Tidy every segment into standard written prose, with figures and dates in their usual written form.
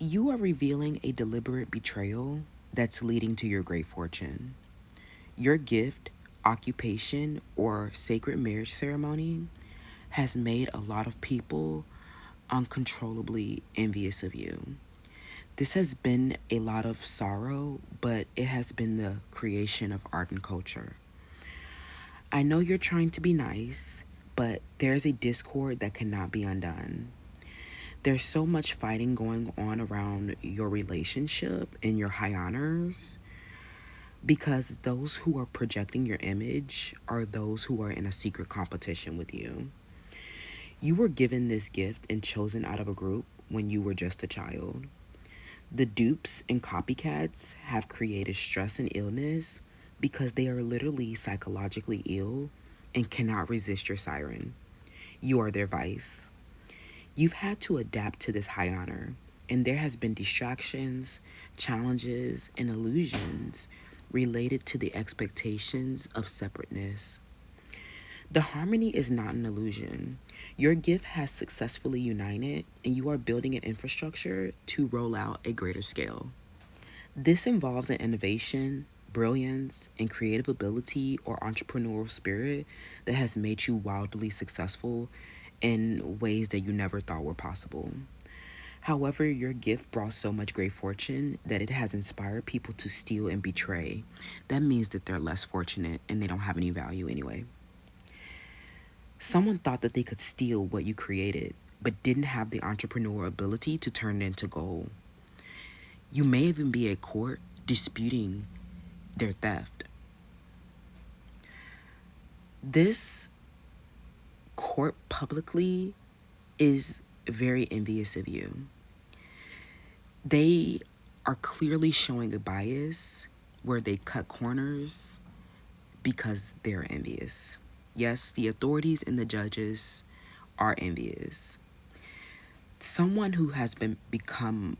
You are revealing a deliberate betrayal that's leading to your great fortune. Your gift, occupation, or sacred marriage ceremony has made a lot of people uncontrollably envious of you. This has been a lot of sorrow, but it has been the creation of art and culture. I know you're trying to be nice, but there's a discord that cannot be undone. There's so much fighting going on around your relationship and your high honors because those who are projecting your image are those who are in a secret competition with you. You were given this gift and chosen out of a group when you were just a child. The dupes and copycats have created stress and illness because they are literally psychologically ill and cannot resist your siren. You are their vice. You've had to adapt to this high honor, and there has been distractions, challenges, and illusions related to the expectations of separateness. The harmony is not an illusion. Your gift has successfully united, and you are building an infrastructure to roll out a greater scale. This involves an innovation, brilliance, and creative ability or entrepreneurial spirit that has made you wildly successful in ways that you never thought were possible. However, your gift brought so much great fortune that it has inspired people to steal and betray. That means that they're less fortunate and they don't have any value anyway. Someone thought that they could steal what you created, but didn't have the entrepreneurial ability to turn it into gold. You may even be at court disputing their theft. This court publicly is very envious of you. They are clearly showing a bias where they cut corners because they're envious. Yes, the authorities and the judges are envious. Someone who has been become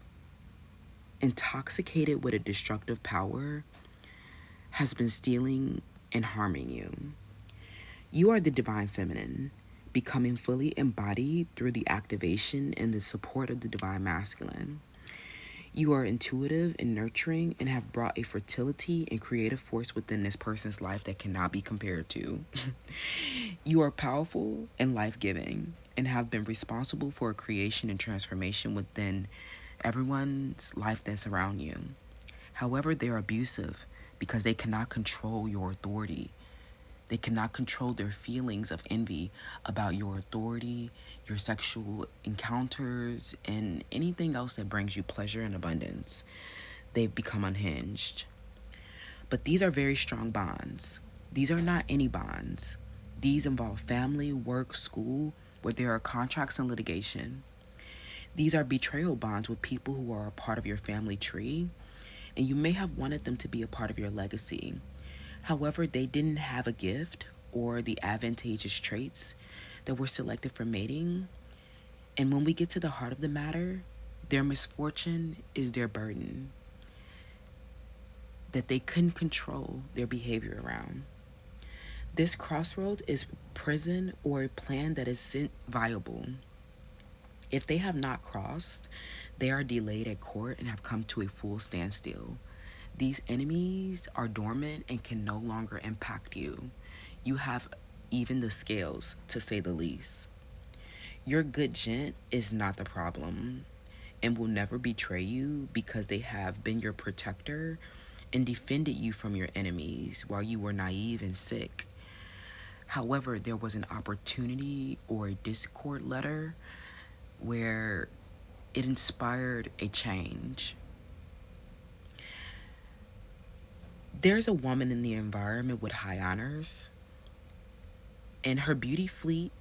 intoxicated with a destructive power has been stealing and harming you. You are the divine feminine, becoming fully embodied through the activation and the support of the divine masculine. You are intuitive and nurturing and have brought a fertility and creative force within this person's life that cannot be compared to. You are powerful and life giving and have been responsible for a creation and transformation within everyone's life that's around you. However, they're abusive because they cannot control your authority. They cannot control their feelings of envy about your authority, your sexual encounters, and anything else that brings you pleasure and abundance. They've become unhinged. But these are very strong bonds. These are not any bonds. These involve family, work, school, where there are contracts and litigation. These are betrayal bonds with people who are a part of your family tree, and you may have wanted them to be a part of your legacy. However, they didn't have a gift or the advantageous traits that were selected for mating. And when we get to the heart of the matter, their misfortune is their burden that they couldn't control their behavior around. This crossroads is prison or a plan that isn't viable. If they have not crossed, they are delayed at court and have come to a full standstill. These enemies are dormant and can no longer impact you. You have even the scales, to say the least. Your good gent is not the problem and will never betray you because they have been your protector and defended you from your enemies while you were naive and sick. However, there was an opportunity or a discord letter where it inspired a change. There's a woman in the environment with high honors, and her beauty fleet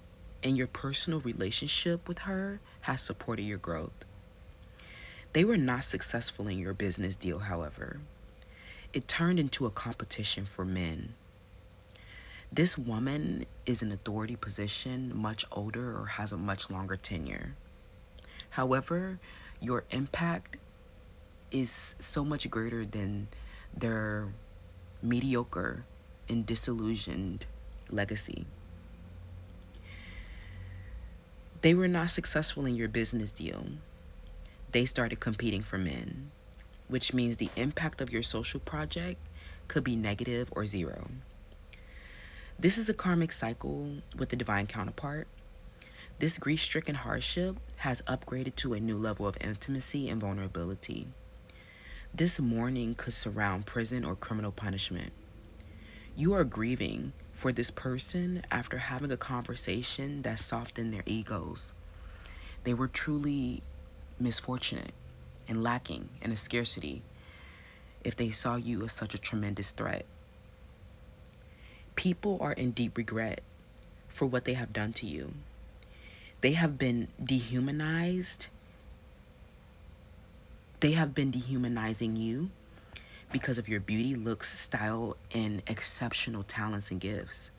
and your personal relationship with her has supported your growth. They were not successful in your business deal, however. It turned into a competition for men. This woman is in authority position, much older, or has a much longer tenure. However, your impact is so much greater than their mediocre and disillusioned legacy. They were not successful in your business deal. they started competing for men, which means the impact of your social project could be negative or zero. This is a karmic cycle with the divine counterpart. This grief stricken hardship has upgraded to a new level of intimacy and vulnerability. This mourning could surround prison or criminal punishment. You are grieving for this person after having a conversation that softened their egos. They were truly misfortunate and lacking in a scarcity if they saw you as such a tremendous threat. People are in deep regret for what they have done to you. They have been dehumanized. They have been dehumanizing you because of your beauty, looks, style, and exceptional talents and gifts.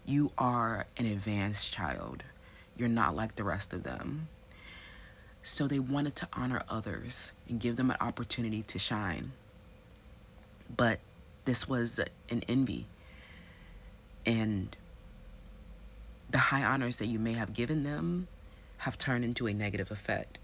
You are an advanced child. You're not like the rest of them. So they wanted to honor others and give them an opportunity to shine. But this was an envy. And the high honors that you may have given them have turned into a negative effect.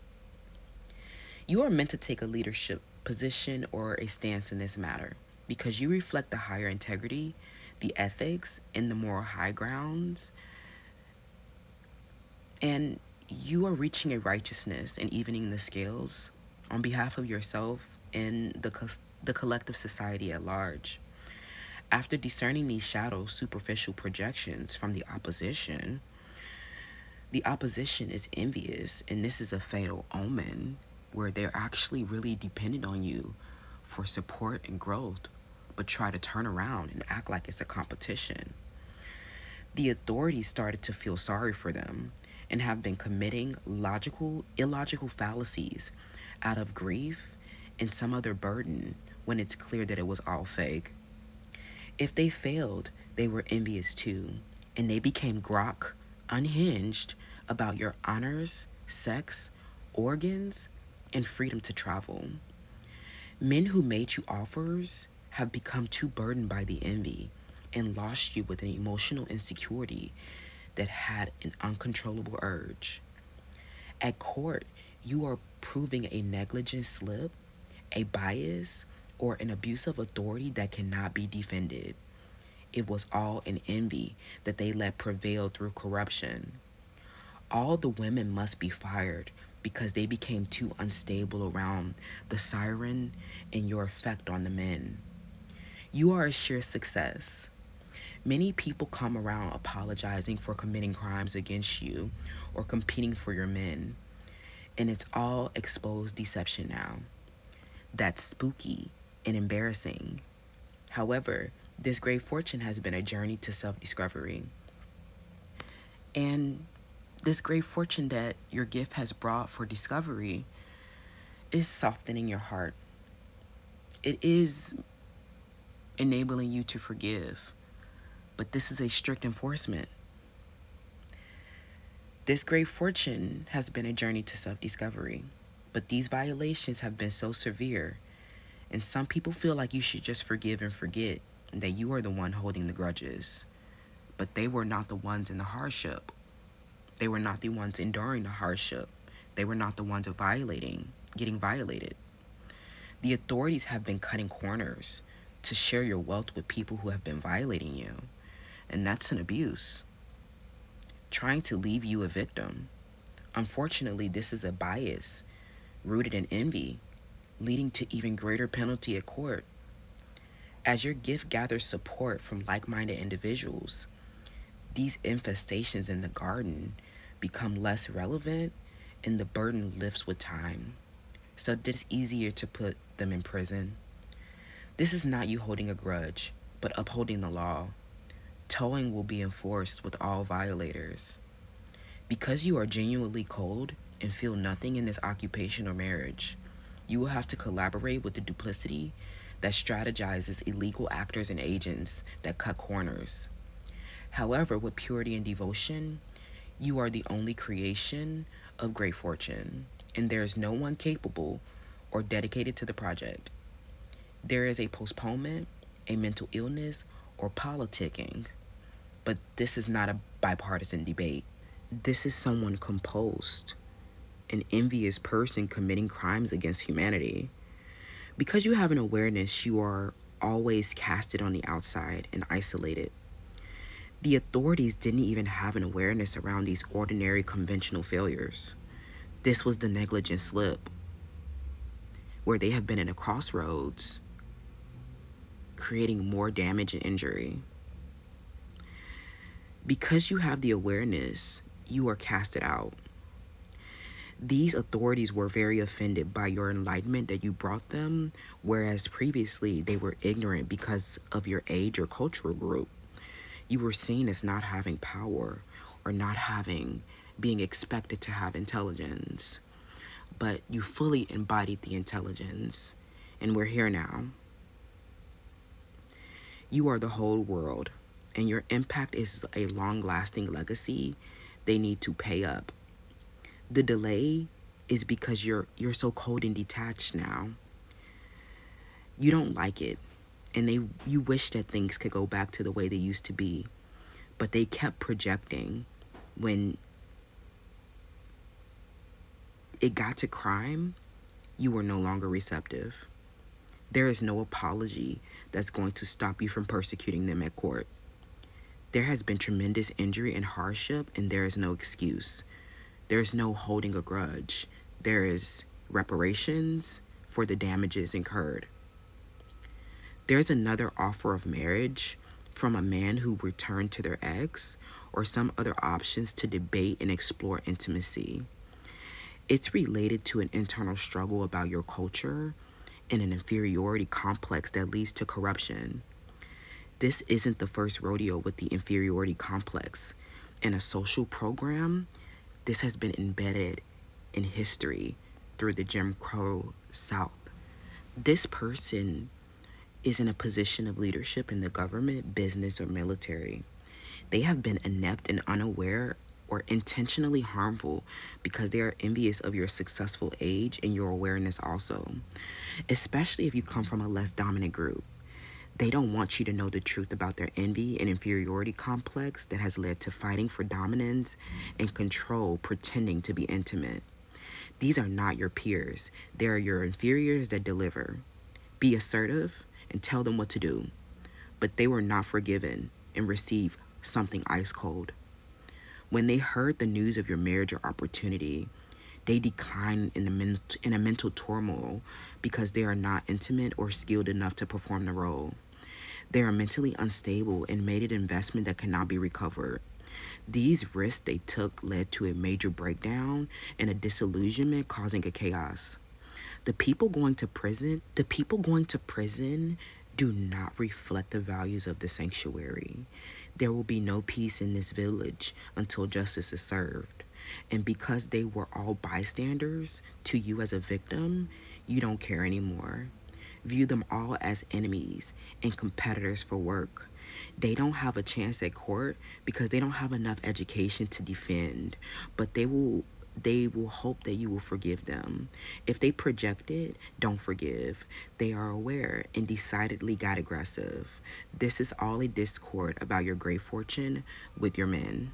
You are meant to take a leadership position or a stance in this matter because you reflect the higher integrity, the ethics, and the moral high grounds. And you are reaching a righteousness and evening the scales on behalf of yourself and the collective society at large. After discerning these shadow, superficial projections from the opposition is envious, and this is a fatal omen where they're actually really dependent on you for support and growth, but try to turn around and act like it's a competition. The authorities started to feel sorry for them and have been committing illogical fallacies out of grief and some other burden when it's clear that it was all fake. If they failed, they were envious too, and they became grok, unhinged about your honors, sex, organs, and freedom to travel. Men who made you offers have become too burdened by the envy and lost you with an emotional insecurity that had an uncontrollable urge. At court, you are proving a negligent slip, a bias, or an abuse of authority that cannot be defended. It was all an envy that they let prevail through corruption. All the women must be fired because they became too unstable around the siren and your effect on the men. You are a sheer success. Many people come around apologizing for committing crimes against you or competing for your men, and it's all exposed deception now. That's spooky and embarrassing. However, this great fortune has been a journey to self discovery. And this great fortune that your gift has brought for discovery is softening your heart. It is enabling you to forgive, but this is a strict enforcement. This great fortune has been a journey to self discovery, but these violations have been so severe, and some people feel like you should just forgive and forget, and that you are the one holding the grudges. But they were not the ones in the hardship. They were not the ones enduring the hardship. They were not the ones getting violated. The authorities have been cutting corners to share your wealth with people who have been violating you, and that's an abuse. Trying to leave you a victim. Unfortunately, this is a bias rooted in envy, leading to even greater penalty at court. As your gift gathers support from like minded individuals, these infestations in the garden become less relevant and the burden lifts with time. So it's easier to put them in prison. This is not you holding a grudge, but upholding the law. Towing will be enforced with all violators. Because you are genuinely cold and feel nothing in this occupation or marriage, you will have to collaborate with the duplicity that strategizes illegal actors and agents that cut corners. However, with purity and devotion, you are the only creation of great fortune, and there is no one capable or dedicated to the project. There is a postponement, a mental illness, or politicking, but this is not a bipartisan debate. This is someone composed an envious person committing crimes against humanity. Because you have an awareness, you are always casted on the outside and isolated. The authorities didn't even have an awareness around these ordinary conventional failures. This was the negligent slip, where they have been in a crossroads, creating more damage and injury. Because you have the awareness, you are casted out. These authorities were very offended by your enlightenment that you brought them, whereas previously they were ignorant because of your age or cultural group. You were seen as not having power or not having, being expected to have intelligence. But you fully embodied the intelligence, and we're here now. You are the whole world, and your impact is a long lasting legacy they need to pay up. The delay is because you're so cold and detached now. You don't like it, and you wish that things could go back to the way they used to be, but they kept projecting. When it got to crime, you were no longer receptive. There is no apology that's going to stop you from persecuting them at court. There has been tremendous injury and hardship, and there is no excuse. There is no holding a grudge. There is reparations for the damages incurred. There's another offer of marriage from a man who returned to their ex, or some other options to debate and explore intimacy. It's related to an internal struggle about your culture and an inferiority complex that leads to corruption. This isn't the first rodeo with the inferiority complex. In a social program, this has been embedded in history through the Jim Crow South. This person is in a position of leadership in the government, business, or military. They have been inept and unaware or intentionally harmful because they are envious of your successful age and your awareness also, especially if you come from a less dominant group. They don't want you to know the truth about their envy and inferiority complex that has led to fighting for dominance and control, pretending to be intimate. These are not your peers. They are your inferiors that deliver. Be assertive and tell them what to do. But they were not forgiven and received something ice cold. When they heard the news of your marriage or opportunity, they decline in a mental turmoil because they are not intimate or skilled enough to perform the role. They are mentally unstable and made an investment that cannot be recovered. These risks they took led to a major breakdown and a disillusionment causing a chaos. The people going to prison do not reflect the values of the sanctuary. There will be no peace in this village until justice is served. And because they were all bystanders to you as a victim, you don't care anymore. View them all as enemies and competitors for work. They don't have a chance at court because they don't have enough education to defend, but they will hope that you will forgive them. If they project it, don't forgive. They are aware and decidedly got aggressive. This is all a discord about your great fortune with your men.